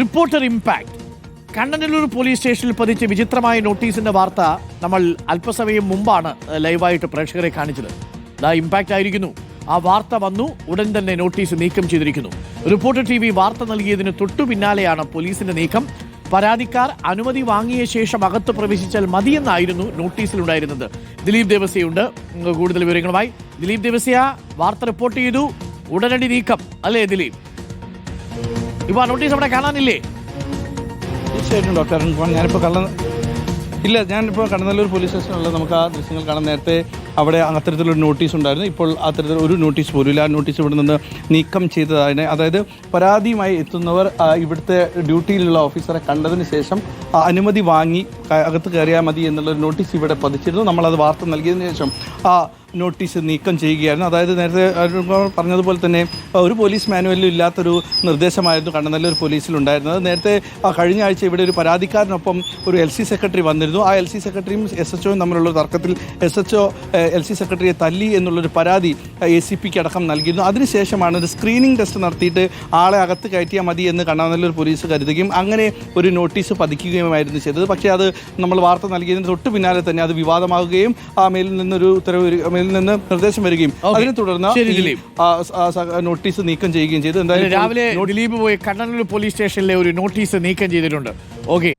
Reporter impact Kannanallur police സ്റ്റേഷനിൽ പതിച്ച വിചിത്രമായ നോട്ടീസിന്റെ വാർത്ത നമ്മൾ അല്പസമയം മുമ്പാണ് ലൈവായിട്ട് പ്രേക്ഷകരെ കാണിച്ചത്. ഇമ്പാക്റ്റ് ആയിരിക്കുന്നു. ആ വാർത്ത വന്നു, ഉടൻ തന്നെ നോട്ടീസ് നീക്കം ചെയ്തിരിക്കുന്നു. റിപ്പോർട്ടർ TV വാർത്ത നൽകിയതിന് തൊട്ടു പിന്നാലെയാണ് പോലീസിന്റെ നീക്കം. പരാതിക്കാർ അനുമതി വാങ്ങിയ ശേഷം അകത്ത് പ്രവേശിച്ചാൽ മതിയെന്നായിരുന്നു നോട്ടീസിലുണ്ടായിരുന്നത്. ദിലീപ് ദേവസ്യയുണ്ട് കൂടുതൽ വിവരങ്ങളുമായി. ദിലീപ് ദേവസ്യ, വാർത്ത റിപ്പോർട്ട് ചെയ്തു, ഉടനടി നീക്കം അല്ലേ ദിലീപ്? ഇപ്പൊ ആ നോട്ടീസ് അവിടെ കാണാനില്ലേ? തീർച്ചയായിട്ടും ഡോക്ടർ ഞാനിപ്പോൾ കണ്ണനല്ലൂർ പോലീസ് സ്റ്റേഷനിലുള്ള നമുക്ക് ആ ദൃശ്യങ്ങൾ കാണാൻ. നേരത്തെ അവിടെ അത്തരത്തിലൊരു നോട്ടീസ് ഉണ്ടായിരുന്നു. ഇപ്പോൾ അത്തരത്തിൽ ഒരു നോട്ടീസ് പോലും ഇല്ല. ആ നോട്ടീസ് ഇവിടെ നിന്ന് നീക്കം ചെയ്തതാണ്. അതായത് പരാതിയുമായി എത്തുന്നവർ ഇവിടുത്തെ ഡ്യൂട്ടിയിലുള്ള ഓഫീസറെ കണ്ടതിന് ശേഷം അനുമതി വാങ്ങി അകത്ത് കയറിയാൽ മതി എന്നുള്ളൊരു നോട്ടീസ് ഇവിടെ പതിച്ചിരുന്നു. നമ്മളത് വാർത്ത നൽകിയതിന് ശേഷം ആ നോട്ടീസ് നീക്കം ചെയ്യുകയായിരുന്നു. അതായത് നേരത്തെ പറഞ്ഞതുപോലെ തന്നെ ഒരു പോലീസ് മാനുവലിലും ഇല്ലാത്തൊരു നിർദ്ദേശമായിരുന്നു കണ്ണനല്ലൂർ പോലീസിലുണ്ടായിരുന്നത്. നേരത്തെ കഴിഞ്ഞ ആഴ്ച ഇവിടെ ഒരു പരാതിക്കാരനൊപ്പം ഒരു LC സെക്രട്ടറി വന്നിരുന്നു. ആ LC സെക്രട്ടറിയും SHOയും തമ്മിലുള്ള തർക്കത്തിൽ SHO LC സെക്രട്ടറിയെ തല്ലി എന്നുള്ളൊരു പരാതി ACPക്ക് അടക്കം നൽകിയിരുന്നു. അതിനുശേഷമാണ് ഒരു സ്ക്രീനിങ് ടെസ്റ്റ് നടത്തിയിട്ട് ആളെ അകത്ത് കയറ്റിയാൽ മതി എന്ന് കണ്ണനല്ലൂർ പോലീസ് കരുതുകയും അങ്ങനെ ഒരു നോട്ടീസ് പതിക്കുകയുമായിരുന്നു ചെയ്തത്. പക്ഷേ അത് നമ്മൾ വാർത്ത നൽകിയതിന് തൊട്ട് പിന്നാലെ തന്നെ അത് വിവാദമാകുകയും ആ മേലിൽ നിന്നൊരു മേലിൽ നിന്ന് നിർദ്ദേശം വരികയും അതിനെ തുടർന്ന് നോട്ടീസ് നീക്കം ചെയ്യുകയും ചെയ്തു. എന്തായാലും രാവിലെ ദിലീപ് പോയി കണ്ണനല്ലൂർ പോലീസ് സ്റ്റേഷനിലെ ഒരു നോട്ടീസ് നീക്കം ചെയ്തിട്ടുണ്ട്. ഓക്കെ.